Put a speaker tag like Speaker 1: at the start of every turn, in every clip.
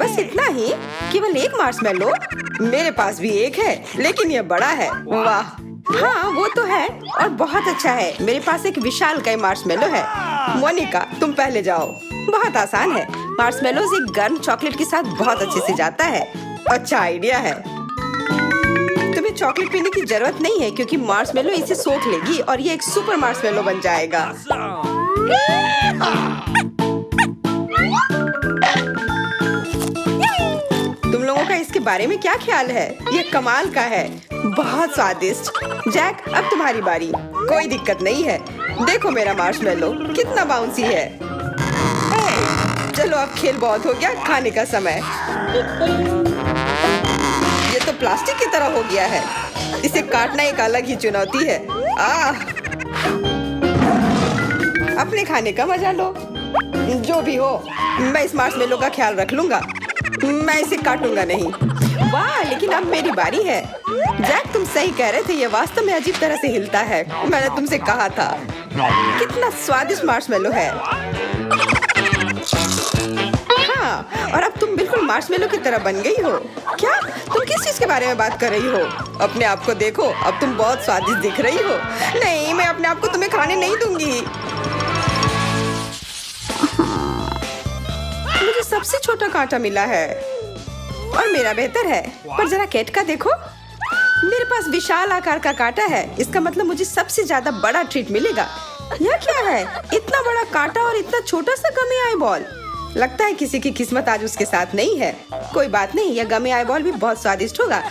Speaker 1: बस इतना ही? केवल एक मार्शमेलो? मेरे पास भी एक है, लेकिन ये बड़ा है। वाह, हाँ वो तो है और बहुत अच्छा है। मेरे पास एक विशालकाय मार्शमेलो है। मोनिका, तुम पहले जाओ। बहुत आसान है। मार्शमेलोज एक गर्म चॉकलेट के साथ बहुत अच्छे से जाता है। अच्छा आइडिया है। तुम्हें चॉकलेट पीने की जरूरत नहीं है क्योंकि मार्शमेलो इसे सोख लेगी और ये एक सुपर मार्शमेलो बन जाएगा। तुम लोगों का इसके बारे में क्या ख्याल है? ये कमाल का है, बहुत स्वादिष्ट। जैक, अब तुम्हारी बारी। कोई दिक्कत नहीं है। देखो मेरा मार्शमेलो कितना बाउंसी है। चलो अब खेल बहुत हो गया, खाने का समय। ये तो प्लास्टिक की तरह हो गया है। इसे काटना एक अलग ही चुनौती है। अपने खाने का मजा लो। जो भी हो, मैं इस मार्शमेलो का ख्याल रख लूंगा। मैं इसे काटूंगा नहीं। वाह, लेकिन अब मेरी बारी है। जैक, तुम सही कह रहे थे, ये वास्तव में अजीब तरह से हिलता है। मैंने तुमसे कहा था। कितना स्वादिष्ट मार्शमेलो है। हाँ, और अब तुम बिल्कुल मार्शमेलो की तरह बन गई हो। क्या? तुम किस चीज के बारे में बात कर रही हो? अपने आप को देखो, अब तुम बहुत स्वादिष्ट दिख रही हो। नहीं, मैं अपने आप को तुम्हें खाने नहीं दूंगी। मुझे सबसे छोटा कांटा मिला है और मेरा बेहतर है। पर जरा केट का देखो, मेरे पास विशाल आकार का कांटा है। इसका मतलब मुझे सबसे ज्यादा बड़ा ट्रीट मिलेगा। यह क्या है? इतना बड़ा कांटा और इतना छोटा सा गमी आई बॉल। लगता है किसी की किस्मत आज उसके साथ नहीं है। कोई बात नहीं, यह गमी आई बॉल भी बहुत स्वादिष्ट होगा।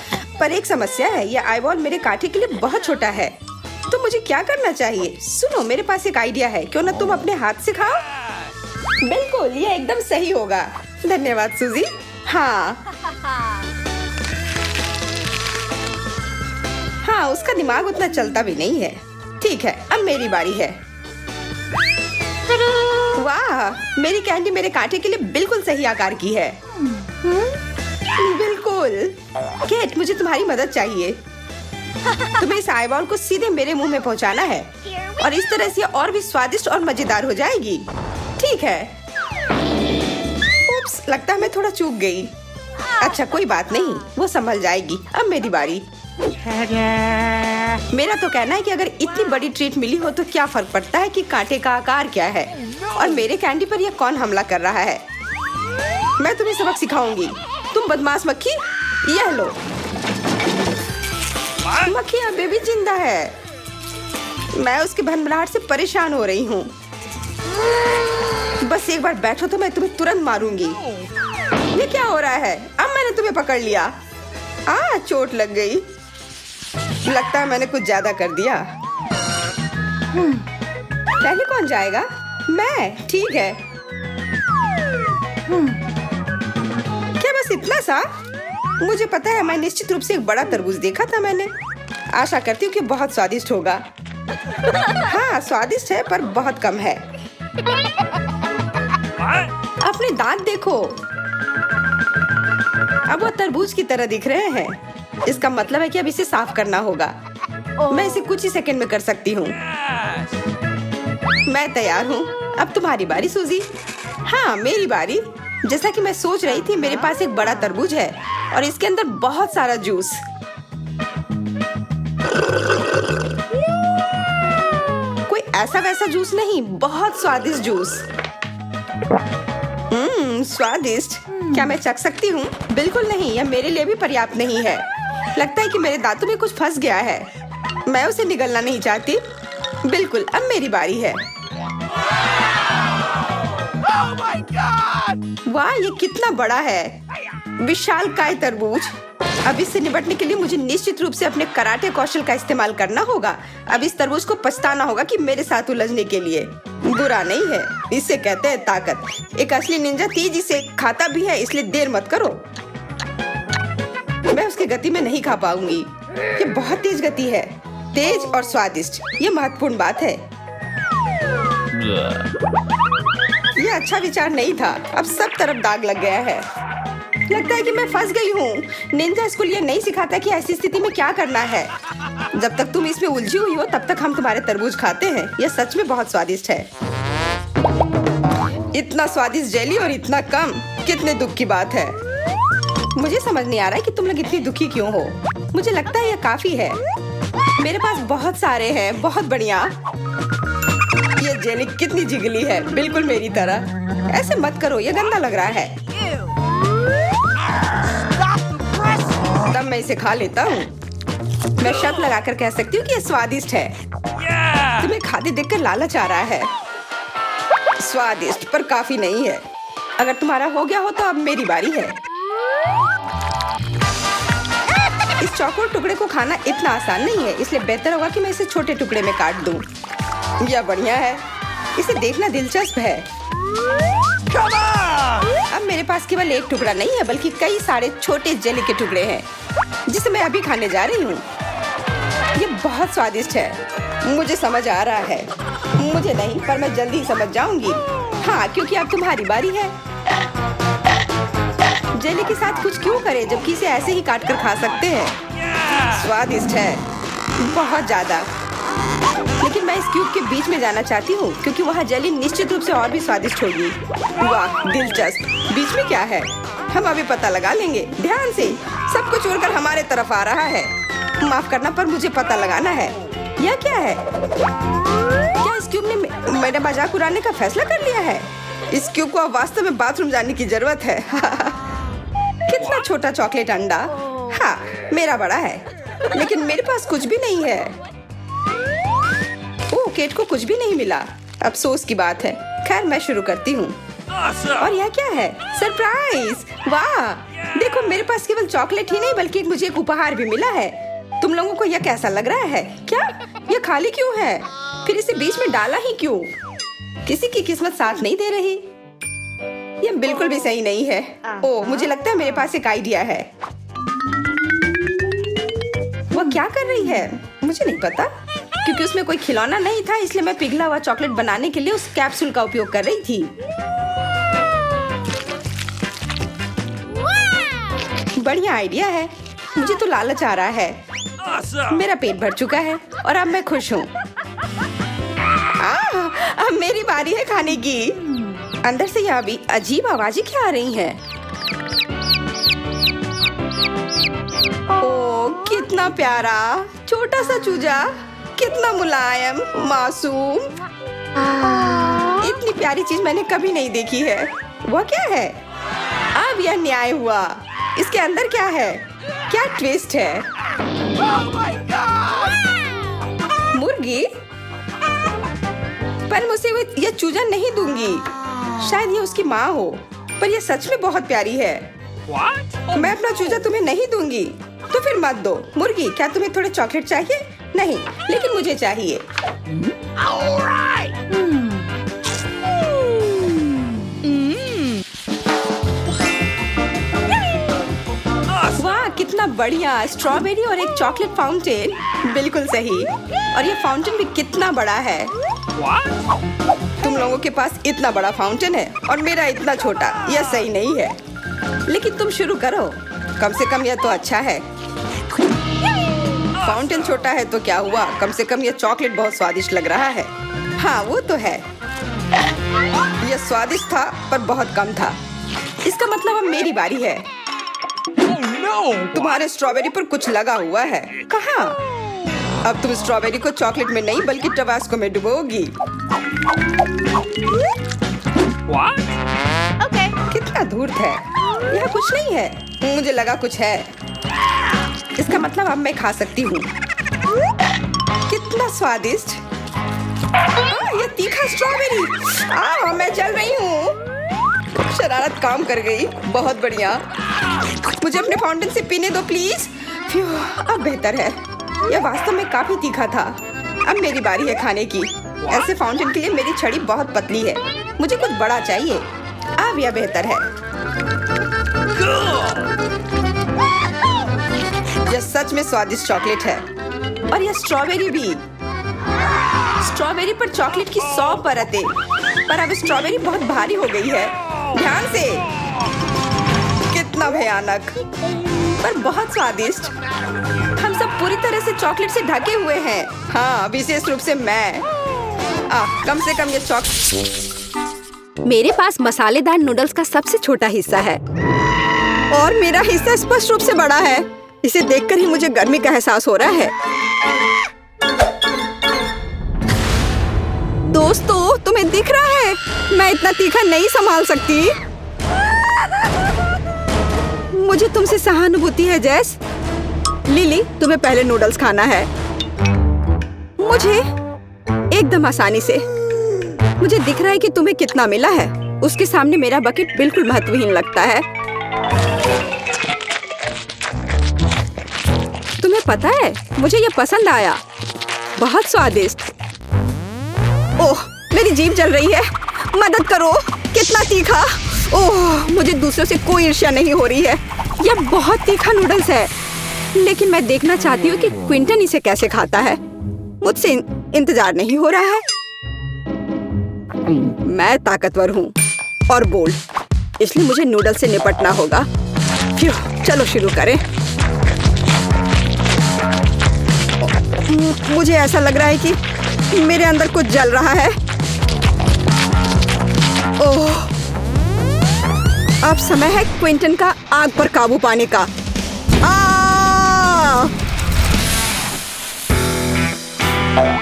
Speaker 1: पर एक समस्या है, यह आई बॉल मेरे कांटे के लिए बहुत छोटा है। तो मुझे क्या करना चाहिए? सुनो, मेरे पास एक आइडिया है। क्यों ना तुम अपने हाथ से खाओ? बिल्कुल, ये एकदम सही होगा। धन्यवाद सूजी। हाँ, उसका दिमाग उतना चलता भी नहीं है। ठीक है, अब मेरी बारी है। वाह, मेरी कैंडी मेरे कांटे के लिए बिल्कुल सही आकार की है। बिल्कुल। केट, मुझे तुम्हारी मदद चाहिए। तुम्हें इस आईबॉल को सीधे मेरे मुंह में पहुंचाना है और इस तरह से और भी स्वादिष्ट और मजेदार हो जाएगी। ठीक है। उप्स, लगता है मैं थोड़ा चूक गई। अच्छा, कोई बात नहीं, वो संभल जाएगी। अब मेरी बारी। मेरा तो कहना है कि अगर इतनी बड़ी ट्रीट मिली हो तो क्या फर्क पड़ता है कि कांटे का आकार क्या है। और मेरे कैंडी पर यह कौन हमला कर रहा है? मैं तुम्हें सबक सिखाऊंगी। तुम बदमाश मक्खी, यह लो। मक्खी अभी भी जिंदा है। मैं उसके भनभनाहट से परेशान हो रही हूँ। बस एक बार बैठो तो मैं तुम्हें तुरंत मारूंगी। ये क्या हो रहा है? अब मैंने तुम्हें पकड़ लिया। चोट लग गई। लगता है मैंने कुछ ज्यादा कर दिया। पहले कौन जाएगा? मैं। ठीक है। क्या बस इतना सा? मुझे पता है, मैं निश्चित रूप से एक बड़ा तरबूज देखा था मैंने। आशा करती हूँ कि बहुत स्वादिष्ट होगा। हाँ, स्वादिष्ट है पर बहुत कम है। अपने दांत देखो, अब वो तरबूज की तरह दिख रहे हैं। इसका मतलब है कि अब इसे साफ करना होगा। मैं इसे कुछ ही सेकंड में कर सकती हूँ। मैं तैयार हूँ। अब तुम्हारी बारी सूजी। हाँ, मेरी बारी। जैसा कि मैं सोच रही थी, मेरे पास एक बड़ा तरबूज है और इसके अंदर बहुत सारा जूस। कोई ऐसा वैसा जूस नहीं, बहुत स्वादिष्ट जूस। स्वादिष्ट। क्या मैं चख सकती हूँ? बिल्कुल नहीं, यह मेरे लिए भी पर्याप्त नहीं है। लगता है कि मेरे दांतों में कुछ फंस गया है। मैं उसे निगलना नहीं चाहती। बिल्कुल, अब मेरी बारी है। वाह, ये कितना बड़ा है। विशालकाय तरबूज। अब इससे निपटने के लिए मुझे निश्चित रूप से अपने कराटे कौशल का इस्तेमाल करना होगा। अब इस तरबूज को पछताना होगा कि मेरे साथ उलझने के लिए। बुरा नहीं है, इसे कहते हैं ताकत। एक असली निंजा तेज इसे खाता भी है, इसलिए देर मत करो। मैं उसकी गति में नहीं खा पाऊंगी। ये बहुत तेज गति है। तेज और स्वादिष्ट, ये महत्वपूर्ण बात है। ये अच्छा विचार नहीं था। अब सब तरफ दाग लग गया है। लगता है कि मैं फंस गई हूँ। निंजा स्कूल ये नहीं सिखाता कि ऐसी स्थिति में क्या करना है। जब तक तुम इसमें उलझी हुई हो तब तक हम तुम्हारे तरबूज खाते हैं। यह सच में बहुत स्वादिष्ट है। इतना स्वादिष्ट जेली और इतना कम, कितने दुख की बात है। मुझे समझ नहीं आ रहा है कि तुम लोग इतनी दुखी क्यों हो। मुझे लगता है ये काफी है। मेरे पास बहुत सारे हैं, बहुत बढ़िया। ये जेली कितनी जिगली है, बिल्कुल मेरी तरह। ऐसे मत करो, ये गंदा लग रहा है। तब मैं इसे खा लेता हूँ। मैं शर्त लगाकर कह सकती हूँ कि ये स्वादिष्ट है। तुम्हें खाते देखकर लालच आ रहा है। स्वादिष्ट पर काफी नहीं है। अगर तुम्हारा हो गया हो तो अब मेरी बारी है। इस चौकोर टुकड़े को खाना इतना आसान नहीं है, इसलिए बेहतर होगा कि मैं इसे छोटे टुकड़े में काट दूं। यह बढ़िया है। इसे देखना दिलचस्प है। अब मेरे पास केवल एक टुकड़ा नहीं है, बल्कि कई सारे छोटे जेली के टुकड़े हैं, जिसे मैं अभी खाने जा रही हूँ। ये बहुत स्वादिष्ट है। मुझे समझ आ रहा है। मुझे नहीं, पर मैं जल्दी समझ जाऊंगी। हाँ, क्योंकि अब तुम्हारी बारी है। जेली के साथ कुछ क्यों करें, जबकि इसे ऐसे ही काट कर खा सकते हैं। स्वादिष्ट है, बहुत ज्यादा। लेकिन मैं इस क्यूब के बीच में जाना चाहती हूँ, क्योंकि वहाँ जेली निश्चित रूप से और भी स्वादिष्ट होगी। वाह, दिलचस्प। बीच में क्या है, हम अभी पता लगा लेंगे। ध्यान से, सब कुछ उड़कर हमारे तरफ आ रहा है। माफ करना, पर मुझे पता लगाना है। यह क्या है? क्या इस क्यूब ने मेरा मजाक उड़ाने का फैसला कर लिया है? इस क्यूब को अब वास्तव में बाथरूम जाने की जरूरत है। कितना छोटा चॉकलेट अंडा। हाँ, मेरा बड़ा है, लेकिन मेरे पास कुछ भी नहीं है। ओह, केट को कुछ भी नहीं मिला। अफसोस की बात है। खैर, मैं शुरू करती हूँ। और यह क्या है? सरप्राइज! वाह, देखो, मेरे पास केवल चॉकलेट ही नहीं, बल्कि मुझे एक उपहार भी मिला है। तुम लोगों को यह कैसा लग रहा है? क्या यह खाली क्यों है? फिर इसे बीच में डाला ही क्यों? किसी की किस्मत साथ नहीं दे रही। यह बिल्कुल भी सही नहीं है। ओह, मुझे लगता है मेरे पास एक आइडिया है। वो क्या कर रही है? मुझे नहीं पता, क्योंकि उसमें कोई खिलौना नहीं था, इसलिए मैं पिघला हुआ चॉकलेट बनाने के लिए उस कैप्सूल का उपयोग कर रही थी। बढ़िया आइडिया है। मुझे तो लालच आ रहा है। मेरा पेट भर चुका है और अब मैं खुश हूँ। अब मेरी बारी है खाने की। अंदर से यह भी अजीब आवाजें क्या आ रही हैं? ओह, कितना प्यारा छोटा सा चूजा, कितना मुलायम, मासूम। इतनी प्यारी चीज मैंने कभी नहीं देखी है। वह क्या है? अब यह न्याय हुआ। इसके अंदर क्या है? क्या ट्विस्ट है? मुर्गी? पर मुझे यह चूजा नहीं दूंगी। शायद ये उसकी माँ हो, पर यह सच में बहुत प्यारी है। मैं अपना चूजा तुम्हें नहीं दूंगी। तो फिर मत दो। मुर्गी, क्या तुम्हें थोड़े चॉकलेट चाहिए? नहीं, लेकिन मुझे चाहिए। वाह, कितना बढ़िया। स्ट्रॉबेरी और एक चॉकलेट फाउंटेन। बिल्कुल सही। और ये फाउंटेन भी कितना बड़ा है। तुम लोगों के पास इतना बड़ा फाउंटेन है और मेरा इतना छोटा। यह सही नहीं है। लेकिन तुम शुरू करो। कम से कम यह तो अच्छा है। फाउंटेन छोटा है तो क्या हुआ, कम से कम यह चॉकलेट बहुत स्वादिष्ट लग रहा है। हाँ, वो तो है। यह स्वादिष्ट था, पर बहुत कम था। इसका मतलब अब मेरी बारी है। तुम्हारे स्ट्रॉबेरी पर कुछ लगा हुआ है। कहाँ? अब तुम स्ट्रॉबेरी को चॉकलेट में नहीं, बल्कि टबास्को में डुबोगी।
Speaker 2: Okay.
Speaker 1: कितना धूर्त है। यह कुछ नहीं है। मुझे लगा कुछ है। इसका मतलब अब मैं खा सकती हूँ। कितना स्वादिष्ट। यह तीखा स्ट्रॉबेरी। मैं जल रही हूँ। शरारत काम कर गई। बहुत बढ़िया। मुझे अपने फाउंटेन से पीने दो प्लीज। अब बेहतर है। यह वास्तव में काफी तीखा था। अब मेरी बारी है खाने की। ऐसे फाउंटेन के लिए मेरी छड़ी बहुत पतली है। मुझे कुछ बड़ा चाहिए। अब यह बेहतर है। यह सच में स्वादिष्ट चॉकलेट है। और यह स्ट्रॉबेरी भी। स्ट्रॉबेरी पर चॉकलेट की 100 परतें। पर अब स्ट्रॉबेरी बहुत भारी हो गई है। ध्यान से। कितना भयानक, पर बहुत स्वादिष्ट। हम सब पूरी तरह से चॉकलेट से ढके हुए हैं। हाँ, विशेष रूप से मैं। कम से कम ये चॉकलेट। मेरे पास मसालेदार नूडल्स का सबसे छोटा हिस्सा है। और मेरा हिस्सा स्पष्ट रूप से बड़ा है। इसे देखकर ही मुझे गर्मी का एहसास हो रहा है। दोस्तों, तुम्हें दिख रहा है? मैं इतना तीखा नहीं संभाल सकती। मुझे तुमसे सहानुभूति है जेस। लिली, तुम्हें पहले नूडल्स खाना है। मुझे एकदम आसानी से। मुझे दिख रहा है कि तुम्हें कितना मिला है। उसके सामने मेरा बकेट बिल्कुल महत्वहीन लगता है। तुम्हें पता है, मुझे ये पसंद आया। बहुत स्वादिष्ट। ओह, मेरी जीभ जल रही है। मदद करो। कितना तीखा। ओह, मुझे दूसरों से कोई ईर्ष्या नहीं हो रही है। यह बहुत तीखा नूडल्स है, लेकिन मैं देखना चाहती हूँ कि क्विंटन इसे कैसे खाता है। मुझसे इंतजार नहीं हो रहा है। मैं ताकतवर हूँ और बोल्ड, इसलिए मुझे नूडल से निपटना होगा। चलो शुरू करें। मुझे ऐसा लग रहा है कि मेरे अंदर कुछ जल रहा है। ओह, अब समय है क्विंटन का आग पर काबू पाने का।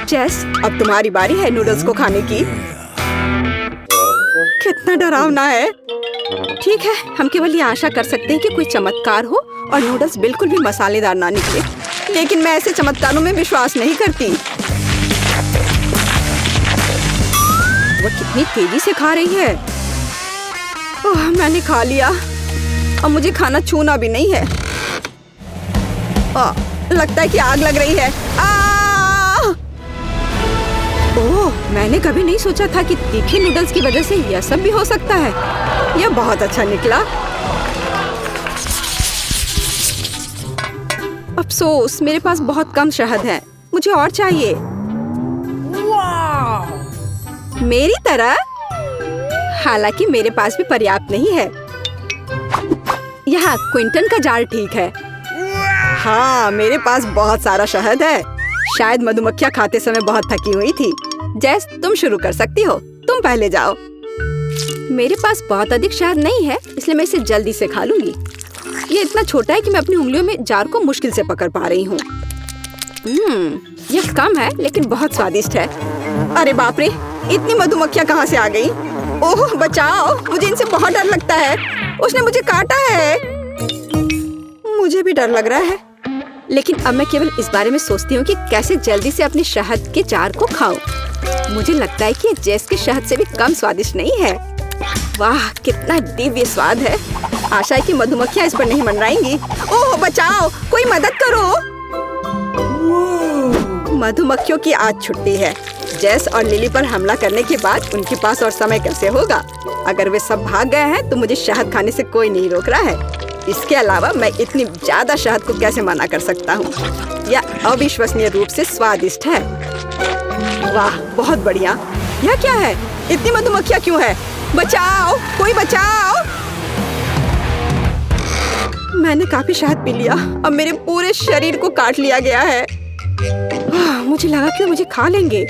Speaker 1: जेस, अब तुम्हारी बारी है नूडल्स को खाने की। कितना डरावना है। ठीक है, हम केवल ये आशा कर सकते हैं कि कोई चमत्कार हो और नूडल्स बिल्कुल भी मसालेदार ना निकले। लेकिन मैं ऐसे चमत्कारों में विश्वास नहीं करती। वो कितनी तेजी से खा रही है। ओह, मैंने खा लिया। अब मुझे खाना छूना भी नहीं है। लगता है कि आग लग रही है। ओह, मैंने कभी नहीं सोचा था कि तीखे नूडल्स की वजह से यह सब भी हो सकता है। यह बहुत अच्छा निकला। अफसोस, मेरे पास बहुत कम शहद है। मुझे और चाहिए। मेरी तरह। हालांकि मेरे पास भी पर्याप्त नहीं है। यहाँ क्विंटन का जार ठीक है। हाँ, मेरे पास बहुत सारा शहद है। शायद मधुमक्खियाँ खाते समय बहुत थकी हुई थी। जेस, तुम शुरू कर सकती हो। तुम पहले जाओ। मेरे पास बहुत अधिक शहद नहीं है, इसलिए मैं इसे जल्दी से खा लूंगी। ये इतना छोटा है कि मैं अपनी उंगलियों में जार को मुश्किल से पकड़ पा रही हूँ। यह कम है, लेकिन बहुत स्वादिष्ट है। अरे बाप रे, इतनी मधुमक्खियाँ कहाँ से आ गई? ओह बचाओ, मुझे इनसे बहुत डर लगता है। उसने मुझे काटा है। मुझे भी डर लग रहा है, लेकिन अब मैं केवल इस बारे में सोचती हूँ कि कैसे जल्दी से अपने शहद के जार को खाऊं। मुझे लगता है कि जेस के शहद से भी कम स्वादिष्ट नहीं है। वाह, कितना दिव्य स्वाद है। आशा है कि मधुमक्खियाँ इस पर नहीं मंडराएंगी। ओह बचाओ, कोई मदद करो। मधुमक्खियों की आज छुट्टी है। जेस और लिली पर हमला करने के बाद उनके पास और समय कैसे होगा? अगर वे सब भाग गए हैं तो मुझे शहद खाने से कोई नहीं रोक रहा है। इसके अलावा मैं इतनी ज्यादा शहद को कैसे मना कर सकता हूँ? यह अविश्वसनीय रूप से स्वादिष्ट है। वाह, बहुत बढ़िया। यह क्या है? इतनी मधुमक्खियाँ क्यों है? बचाओ, कोई बचाओ। मैंने काफी शहद पी लिया। अब मेरे पूरे शरीर को काट लिया गया है। मुझे लगा कि वो मुझे खा लेंगे।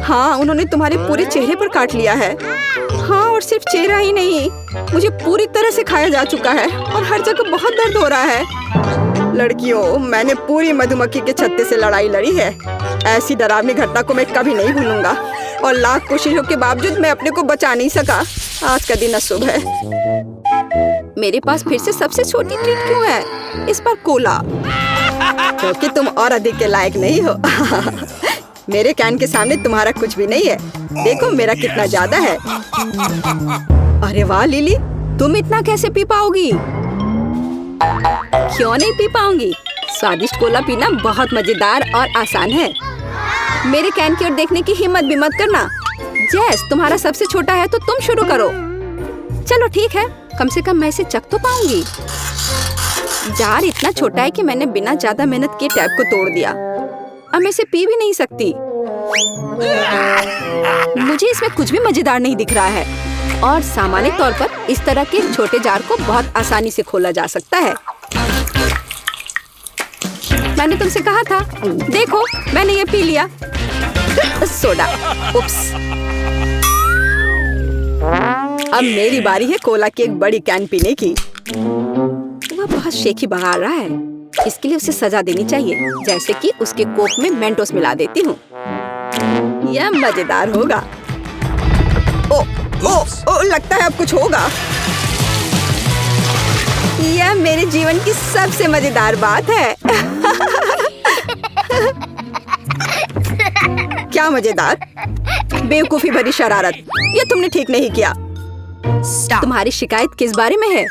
Speaker 1: हाँ, उन्होंने तुम्हारे पूरे चेहरे पर काट लिया है। हाँ, और सिर्फ चेहरा ही नहीं, मुझे पूरी तरह से खाया जा चुका है और हर जगह बहुत दर्द हो रहा है। लड़कियों, मैंने पूरी मधुमक्खी के छत्ते से लड़ाई लड़ी है। ऐसी डरावनी घटना को मैं कभी नहीं भूलूंगा और लाख कोशिशों के बावजूद मैं अपने को बचा नहीं सका। आज का दिन अशुभ है। मेरे पास फिर से सबसे छोटी ट्रीट क्यों है? इस पर कोला, क्योंकि तुम और अधिक के लायक नहीं हो। मेरे कैन के सामने तुम्हारा कुछ भी नहीं है। देखो मेरा कितना ज्यादा है। अरे वाह लिली, तुम इतना कैसे पी पाओगी? क्यों नहीं पी पाऊंगी? स्वादिष्ट कोला पीना बहुत मजेदार और आसान है। मेरे कैन की ओर देखने की हिम्मत भी मत करना। जेस, तुम्हारा सबसे छोटा है तो तुम शुरू करो। चलो ठीक है, कम से कम मैं इसे चख तो पाऊंगी। जार इतना छोटा है कि मैंने बिना ज्यादा मेहनत किए टैप को तोड़ दिया। अब मैं इसे पी भी नहीं सकती। मुझे इसमें कुछ भी मजेदार नहीं दिख रहा है और सामान्य तौर पर इस तरह के छोटे जार को बहुत आसानी से खोला जा सकता है। मैंने तुमसे कहा था। देखो, मैंने ये पी लिया। सोडा। उप्स। अब मेरी बारी है कोला की एक बड़ी कैन पीने की। यह बहुत शेखी बहा रहा है। इसके लिए उसे सजा देनी चाहिए, जैसे कि उसके कोक में मेंटोस मिला देती हूँ। यह मजेदार होगा। ओ, ओ, ओ, लगता है अब कुछ होगा। यह मेरे जीवन की सबसे मजेदार बात है। क्या मजेदार? बेवकूफी भरी शरारत। ये तुमने ठीक नहीं किया। तुम्हारी शिकायत किस बारे में है?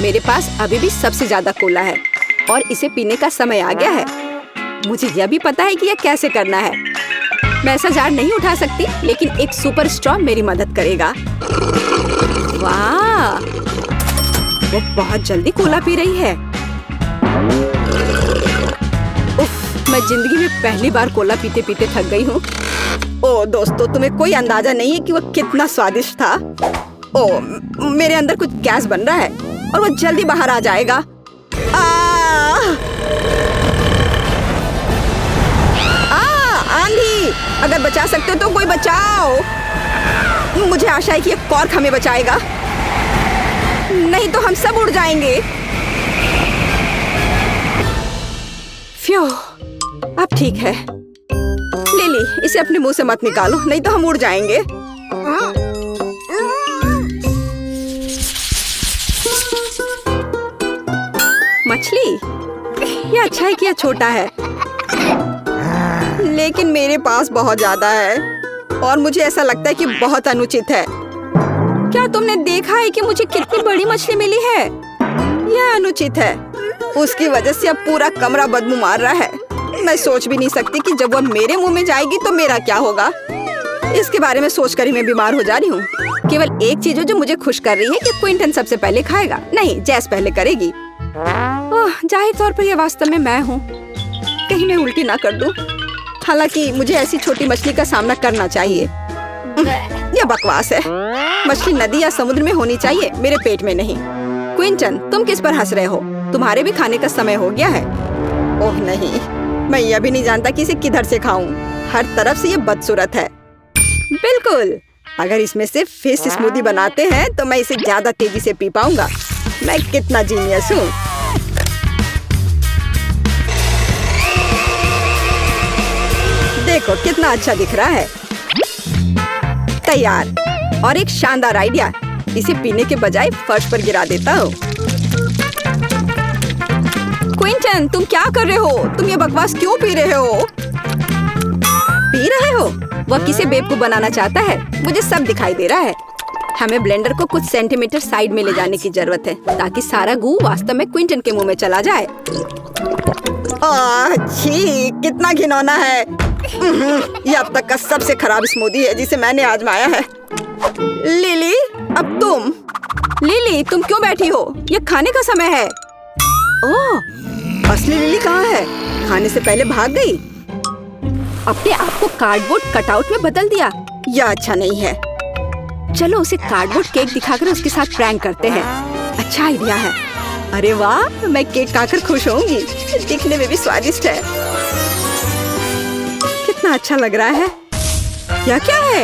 Speaker 1: मेरे पास अभी भी सबसे ज्यादा कोला है और इसे पीने का समय आ गया है। मुझे यह भी पता है कि यह कैसे करना है। मैं ऐसा जार नहीं उठा सकती, लेकिन एक सुपर स्ट्रॉ मेरी मदद करेगा। वाह, वो बहुत जल्दी कोला पी रही है। उफ, मैं जिंदगी में पहली बार कोला पीते पीते थक गई हूँ। ओ दोस्तों, तुम्हें कोई अंदाजा नहीं है कि वो कितना स्वादिष्ट था। ओ, मेरे अंदर कुछ गैस बन रहा है और वो जल्दी बाहर आ जाएगा। आंधी! अगर बचा सकते हो तो कोई बचाओ। मुझे आशा है कि ये कॉर्क हमें बचाएगा, नहीं तो हम सब उड़ जाएंगे। फ्यू, अब ठीक है। लिली, इसे अपने मुंह से मत निकालो, नहीं तो हम उड़ जाएंगे। मछली, यह अच्छा है कि यह छोटा है, लेकिन मेरे पास बहुत ज्यादा है और मुझे ऐसा लगता है कि बहुत अनुचित है। क्या तुमने देखा है कि मुझे कितनी बड़ी मछली मिली है? यह अनुचित है। उसकी वजह से अब पूरा कमरा बदबू मार रहा है। मैं सोच भी नहीं सकती कि जब वह मेरे मुंह में जाएगी तो मेरा क्या होगा। इसके बारे में सोचकर ही मैं बीमार हो जा रही हूँ। केवल एक चीज जो मुझे खुश कर रही है कि क्विंटन सबसे पहले खाएगा। नहीं, जैस पहले करेगी। जाहिर तौर पर यह वास्तव में मैं हूँ। कहीं मैं उल्टी ना कर दूं। हालांकि मुझे ऐसी छोटी मछली का सामना करना चाहिए। यह बकवास है। मछली नदी या समुद्र में होनी चाहिए, मेरे पेट में नहीं। क्विंटन, तुम किस पर हंस रहे हो? तुम्हारे भी खाने का समय हो गया है। ओह नहीं, मैं यह भी नहीं जानता कि इसे किधर से खाऊं। हर तरफ से ये बदसूरत है। बिल्कुल, अगर इसमें से फिश स्मूदी बनाते हैं तो मैं इसे ज्यादा तेजी से पी पाऊंगा। मैं कितना जीनियस हूँ। देखो कितना अच्छा दिख रहा है। तैयार। और एक शानदार आइडिया, इसे पीने के बजाय फर्श पर गिरा देता हूँ। क्विंटन, तुम क्या कर रहे हो? तुम ये बकवास क्यों पी रहे हो? पी रहे हो? वह किसे बेवकूफ बनाना चाहता है? मुझे सब दिखाई दे रहा है। हमें ब्लेंडर को कुछ सेंटीमीटर साइड में ले जाने की जरूरत है, ताकि सारा गू वास्तव में क्विंटन के मुंह में चला जाए। छी, कितना घिनौना है। ये अब तक का सबसे खराब स्मूदी है जिसे मैंने आजमाया है। लिली, अब तुम। लिली, तुम क्यों बैठी हो? ये खाने का समय है। ओह, असली लिली कहाँ है? खाने से पहले भाग गई। अपने आप को कार्डबोर्ड कटआउट में बदल दिया। यह अच्छा नहीं है। चलो उसे कार्डबोर्ड केक दिखाकर उसके साथ प्रैंक करते हैं। अच्छा आइडिया है। अरे वाह, मैं केक खाकर खुश होंगी। दिखने में भी स्वादिष्ट है। कितना अच्छा लग रहा है। यह क्या है?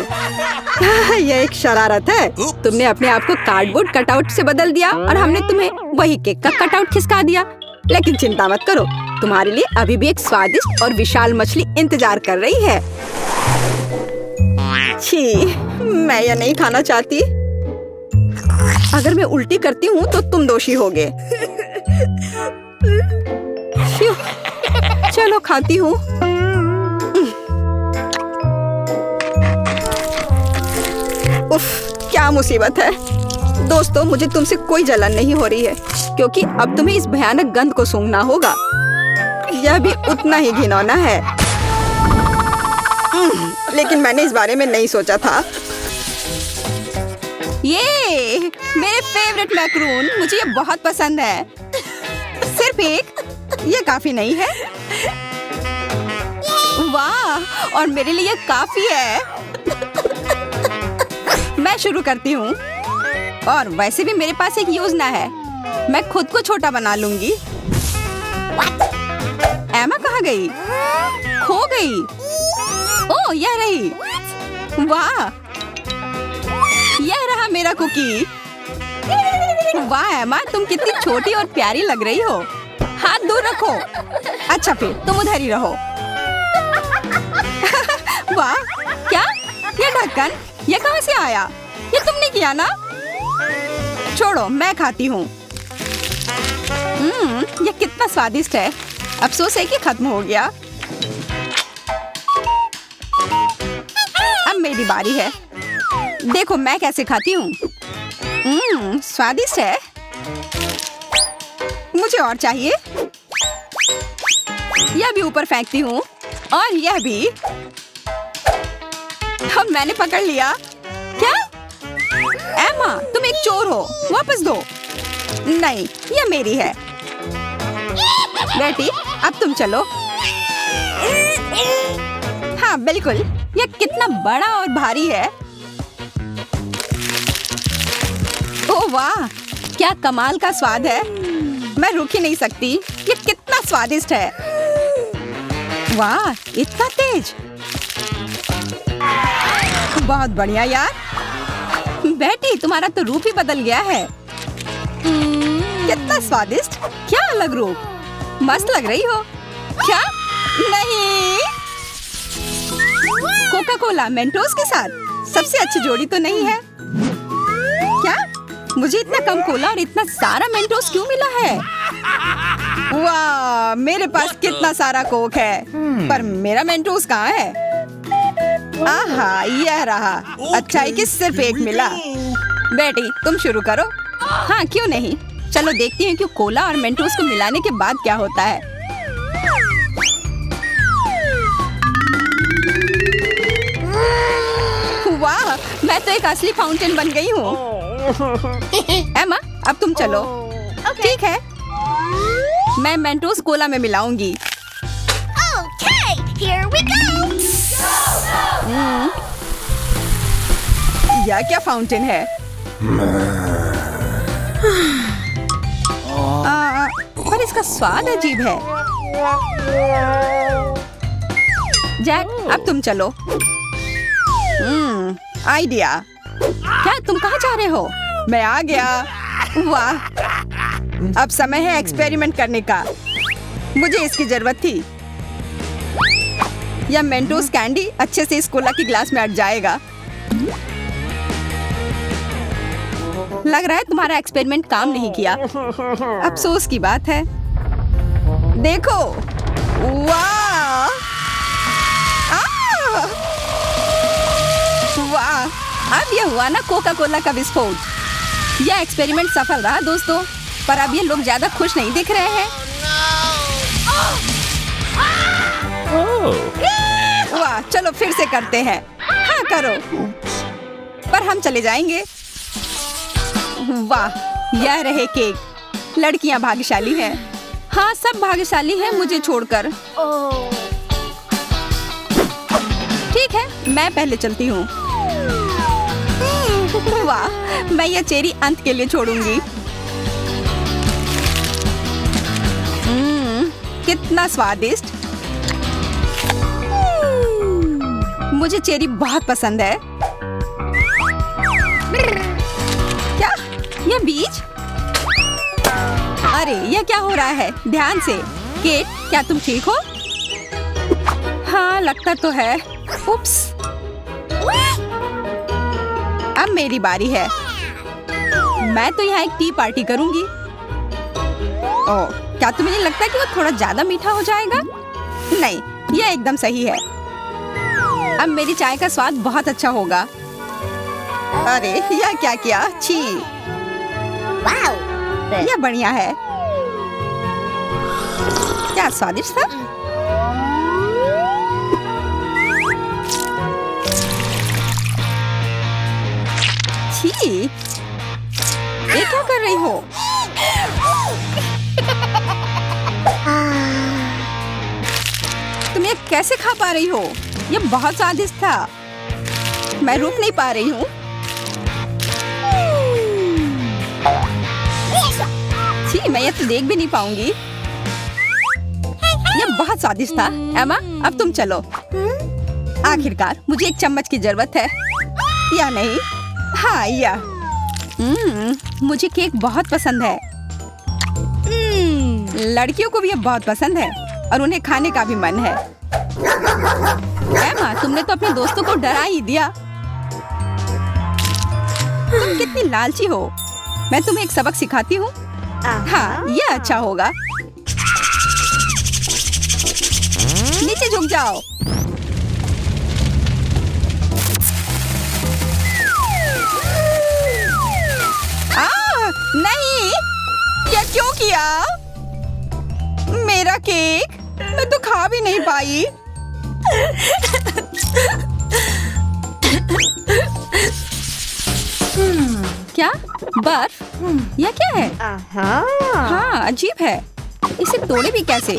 Speaker 1: यह एक शरारत है। तुमने अपने आप को कार्डबोर्ड कटआउट से बदल दिया और हमने तुम्हें वही केक का कटआउट खिसका दिया। लेकिन चिंता मत करो, तुम्हारे लिए अभी भी एक स्वादिष्ट और विशाल मछली इंतजार कर रही है। छी, मैं यह नहीं खाना चाहती। अगर मैं उल्टी करती हूँ तो तुम दोषी होगे। चलो खाती हूँ। उफ, क्या मुसीबत है। दोस्तों, मुझे तुमसे कोई जलन नहीं हो रही है, क्योंकि अब तुम्हें इस भयानक गंध को सूंघना होगा। यह भी उतना ही घिनौना है। लेकिन मैंने इस बारे में नहीं सोचा था। ये मेरे फेवरेट मैक्रून, मुझे ये बहुत पसंद है। सिर्फ एक, ये काफी नहीं है। वाह, और मेरे लिए काफी है। मैं शुरू करती हूँ। और वैसे भी मेरे पास एक योजना है। मैं खुद को छोटा बना लूंगी। एमा कहाँ गई? खो गई। ओह, यह रही। वाह, यह रहा मेरा कुकी। वाह एमा, तुम कितनी छोटी और प्यारी लग रही हो। हाथ दूर रखो। अच्छा फिर तुम उधर ही रहो। वाह, क्या ये ढक्कन ये कहाँ से आया? ये तुमने किया ना? छोड़ो, मैं खाती हूँ। ये कितना स्वादिष्ट है। अफसोस है कि खत्म हो गया। अब मेरी बारी है। देखो मैं कैसे खाती हूँ। स्वादिष्ट है। मुझे और चाहिए। यह भी ऊपर फेंकती हूँ और यह भी। अब मैंने पकड़ लिया। क्या? एमा, तुम एक चोर हो। वापस दो। नहीं, यह मेरी है। बेटी, अब तुम चलो। हाँ बिल्कुल। यह कितना बड़ा और भारी है। ओह वाह, क्या कमाल का स्वाद है। मैं रुक ही नहीं सकती। ये कितना स्वादिष्ट है। वाह, इतना तेज। बहुत बढ़िया यार। बेटी, तुम्हारा तो रूप ही बदल गया है। कितना स्वादिष्ट। क्या अलग रूप। मस्त लग रही हो। क्या? नहीं, कोका कोला मेंटोस के साथ सबसे अच्छी जोड़ी तो नहीं है। क्या? मुझे इतना कम कोला और इतना सारा मेंटोस क्यों मिला है? वाह, मेरे पास कितना सारा कोक है, पर मेरा मेंटोस कहाँ है? आहा, यह रहा। अच्छा है कि सिर्फ एक मिला। बेटी, तुम शुरू करो। हाँ, क्यों नहीं। चलो देखती हैं कि कोला और मेंटोस को मिलाने के बाद क्या होता है। वाह, मैं तो एक असली फाउंटेन बन गई हूँ। एमा, अब तुम चलो। ठीक है, मैं मेंटोस कोला में मिलाऊंगी।
Speaker 2: Here we go!
Speaker 1: यह क्या फाउंटेन है? पर इसका स्वाद अजीब है। जैक, अब तुम चलो। आइडिया। क्या तुम कहाँ जा रहे हो? मैं आ गया। वाह, अब समय है एक्सपेरिमेंट करने का। मुझे इसकी जरूरत थी। यह मेंटोस कैंडी अच्छे से इस कोला की ग्लास में अट जाएगा। लग रहा है तुम्हारा एक्सपेरिमेंट काम नहीं किया। अफसोस की बात है। देखो, वाह, वाह, अब यह हुआ ना कोका कोला का विस्फोट। यह एक्सपेरिमेंट सफल रहा दोस्तों, पर अब ये लोग ज्यादा खुश नहीं दिख रहे हैं। वाह, चलो फिर से करते हैं। हाँ करो। पर हम चले जाएंगे। वाह, यह रहे केक। लड़कियां भाग्यशाली हैं। हाँ, सब भाग्यशाली हैं मुझे छोड़कर। ठीक है, मैं पहले चलती हूँ। वाह, मैं यह चेरी अंत के लिए छोड़ूंगी। कितना स्वादिष्ट। मुझे चेरी बहुत पसंद है। क्या? यह बीज? अरे, यह क्या हो रहा है? ध्यान से। केट, क्या तुम ठीक हो? हाँ, लगता तो है। उप्स। अब मेरी बारी है। मैं तो यहाँ एक टी पार्टी करूंगी। ओह, क्या तुम्हें नहीं लगता कि वो थोड़ा ज्यादा मीठा हो जाएगा? नहीं, यह एकदम सही है। अब मेरी चाय का स्वाद बहुत अच्छा होगा। अरे, यह क्या किया? छी। यह बढ़िया है। क्या स्वादिष्ट था। छी, ये क्या कर रही हो? तुम ये कैसे खा पा रही हो? ये बहुत स्वादिष्ट था। मैं रुक नहीं पा रही हूँ। छी, मैं ये तो देख भी नहीं पाऊंगी। ये बहुत स्वादिष्ट था। एमा, अब तुम चलो। आखिरकार मुझे एक चम्मच की जरूरत है। या नहीं? हाँ, या। मुझे केक बहुत पसंद है। लड़कियों को भी ये बहुत पसंद है और उन्हें खाने का भी मन है। एमा, तुमने तो अपने दोस्तों को डरा ही दिया। तुम कितनी लालची हो। मैं तुम्हें एक सबक सिखाती हूँ। हाँ, ये अच्छा होगा। नीचे झुक जाओ। नहीं, क्या क्यों किया? मेरा केक मैं तो खा भी नहीं पाई। क्या बर्फ? यह क्या है? हाँ, अजीब है। इसे तोड़े भी कैसे?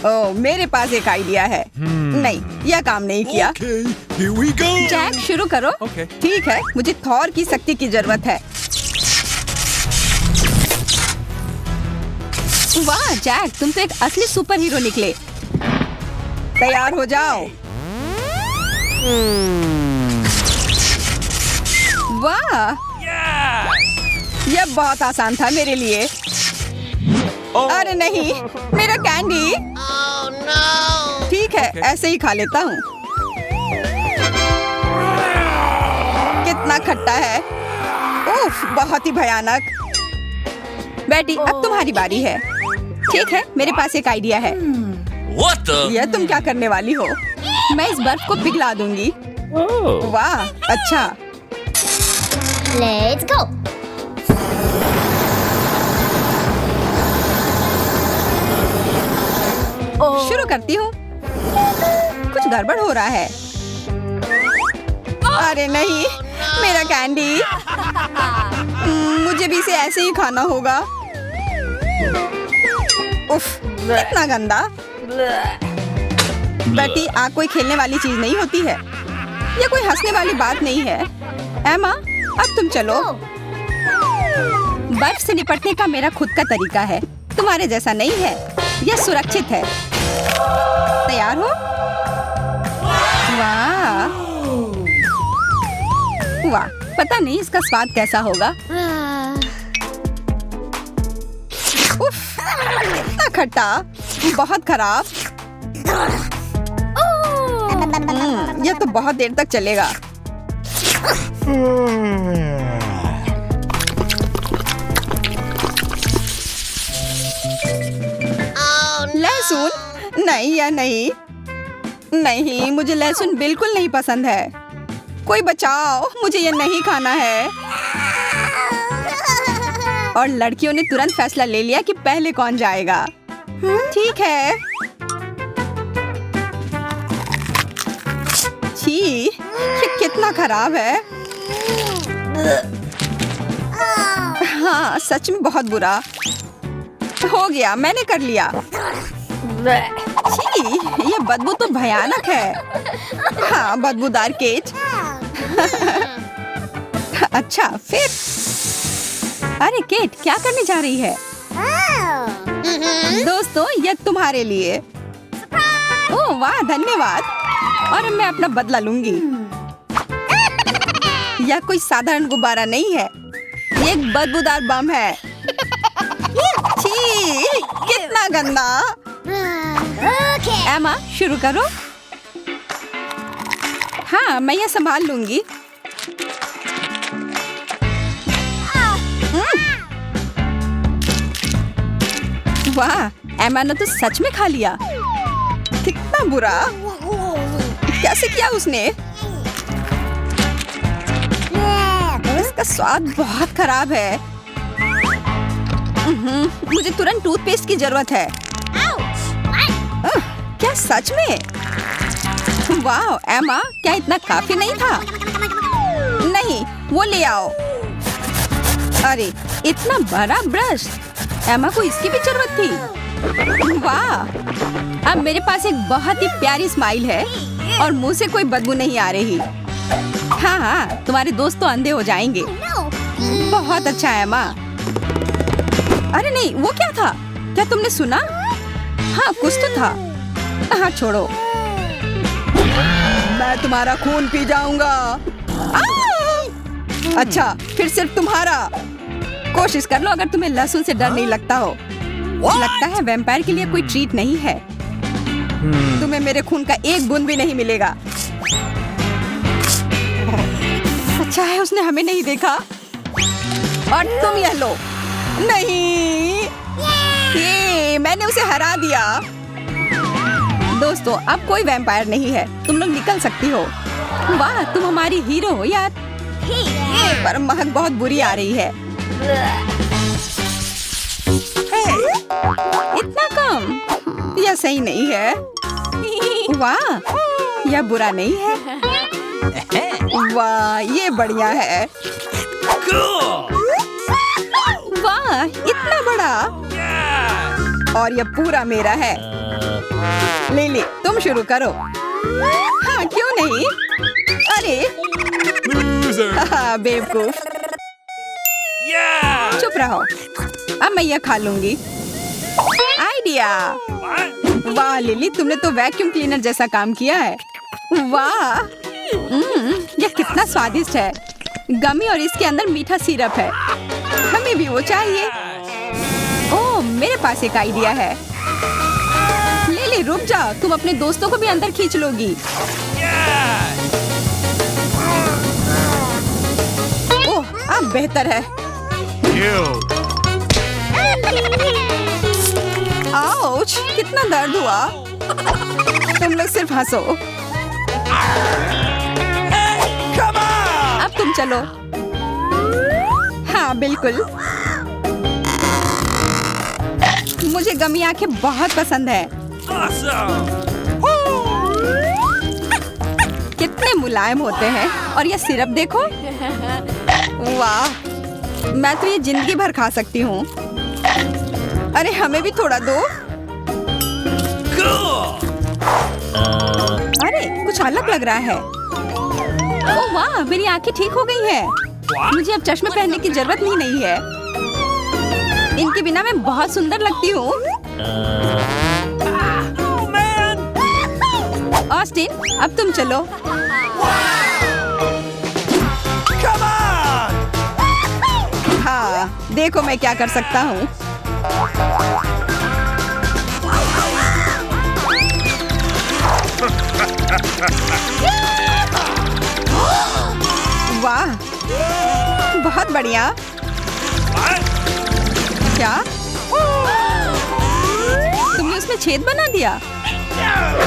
Speaker 1: ओह, मेरे पास एक आइडिया है। नहीं, यह काम नहीं किया। जैक, शुरू करो। ठीक है, मुझे थॉर की शक्ति की जरूरत है। वाह जैक, तुम तो एक असली सुपर हीरो निकले। तैयार हो जाओ। वाह, यह बहुत आसान था मेरे लिए। अरे नहीं, मेरा कैंडी। ठीक है, ऐसे ही खा लेता हूँ। कितना खट्टा है। उफ, बहुत ही भयानक। बेटी, अब तुम्हारी बारी है। ठीक है, मेरे पास एक आइडिया है। यह तुम क्या करने वाली हो? मैं इस बर्फ को पिघला दूंगी। वाह, अच्छा।
Speaker 2: Let's go.
Speaker 1: शुरू करती हूँ। कुछ गड़बड़ हो रहा है। अरे नहीं, मेरा कैंडी। मुझे भी इसे ऐसे ही खाना होगा। उफ, इतना गंदा। बेटी, आग कोई खेलने वाली चीज नहीं होती है। यह कोई हंसने वाली बात नहीं है। एमा, अब तुम चलो। बर्फ से निपटने का मेरा खुद का तरीका है, तुम्हारे जैसा नहीं है। यह सुरक्षित है। तैयार हो? वाह वाह, पता नहीं इसका स्वाद कैसा होगा। उफ, इतना खट्टा, बहुत खराब। यह तो बहुत देर तक चलेगा। लहसुन? नहीं या नहीं। नहीं, मुझे लहसुन बिल्कुल नहीं पसंद है। कोई बचाओ, मुझे ये नहीं खाना है। और लड़कियों ने तुरंत फैसला ले लिया कि पहले कौन जाएगा। ठीक है। छी, ये कितना खराब है। हाँ, सच में बहुत बुरा। हो गया, मैंने कर लिया। छी, ये बदबू तो भयानक है। हाँ, बदबूदार केक। अच्छा, फिर अरे केट, क्या करने जा रही है? दोस्तों, यह तुम्हारे लिए। ओह वाह, धन्यवाद। और मैं अपना बदला लूंगी। यह कोई साधारण गुब्बारा नहीं है, ये एक बदबूदार बम है। छी, कितना गंदा। एमा, शुरू करो। हाँ, मैं यह संभाल लूंगी। वाह, एमा ने तो सच में खा लिया। कितना बुरा। कैसे किया उसने? इसका स्वाद बहुत खराब है। मुझे तुरंत टूथपेस्ट की जरूरत है। क्या सच में? वाह एमा, क्या इतना काफी नहीं था? नहीं, वो ले आओ। अरे, इतना बड़ा ब्रश। एमा को इसकी भी जरूरत थी। वाह, अब मेरे पास एक बहुत ही प्यारी स्माइल है और मुंह से कोई बदबू नहीं आ रही। हाँ हाँ, तुम्हारे दोस्त तो अंधे हो जाएंगे। बहुत अच्छा है एमा। अरे नहीं, वो क्या था? क्या तुमने सुना? हाँ, कुछ तो था। हाँ, छोड़ो। मैं तुम्हारा खून पी जाऊंगा। अच्छा, फिर सिर्फ तुम्हारा। कोशिश कर लो अगर तुम्हें लहसुन से डर नहीं लगता हो। लगता है वैम्पायर के लिए कोई ट्रीट नहीं है। तुम्हें मेरे खून का एक बूंद भी नहीं मिलेगा। अच्छा है उसने हमें नहीं देखा। और तुम यह लो। नहीं, ये मैंने उसे हरा दिया। दोस्तों, अब कोई वैम्पायर नहीं है, तुम लोग निकल सकती हो। वाह, तुम हमारी हीरो हो यार। पर महक बहुत बुरी आ रही है। इतना कम, यह सही नहीं है। वाह, यह बुरा नहीं है। वाह, ये बढ़िया है। वाह, इतना बड़ा। और यह पूरा मेरा है। लिली, तुम शुरू करो। हाँ, क्यों नहीं? अरे बेवकूफ। चुप रहो, अब मैं यह खा लूंगी। आइडिया। वाह लिली, तुमने तो वैक्यूम क्लीनर जैसा काम किया है। वाह, यह कितना स्वादिष्ट है। गमी और इसके अंदर मीठा सिरप है। हमें भी वो चाहिए। ओह, मेरे पास एक आइडिया है। लिली रुक जाओ, तुम अपने दोस्तों को भी अंदर खींच लोगी। ओह, अब बेहतर है। आउच, कितना दर्द हुआ। तुम लोग सिर्फ हंसो। अब तुम चलो। हाँ बिल्कुल, मुझे गमी आंखें बहुत पसंद है। कितने मुलायम होते हैं। और ये सिरप देखो। वाह, मैं तो ये जिंदगी भर खा सकती हूँ। अरे हमें भी थोड़ा दो। अरे कुछ अलग लग रहा है। ओह वाह, मेरी आंखें ठीक हो गई हैं। मुझे अब चश्मे पहनने की जरूरत ही नहीं है। इनके बिना मैं बहुत सुंदर लगती हूँ। ऑस्टिन, अब तुम चलो। हाँ, देखो मैं क्या कर सकता हूँ। वाह, बहुत बढ़िया। क्या तुमने उसमें छेद बना दिया?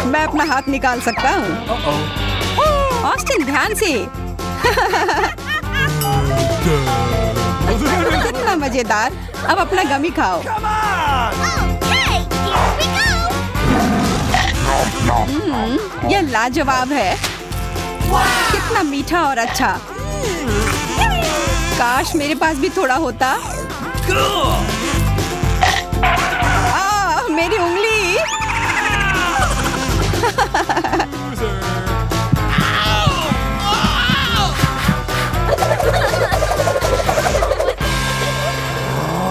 Speaker 1: मैं अपना हाथ निकाल सकता हूँ। ऑस्टिन, ध्यान से। कितना मजेदार। अब अपना गमी खाओ। यह लाजवाब है। कितना मीठा और अच्छा। काश मेरे पास भी थोड़ा होता। मेरी उंगली।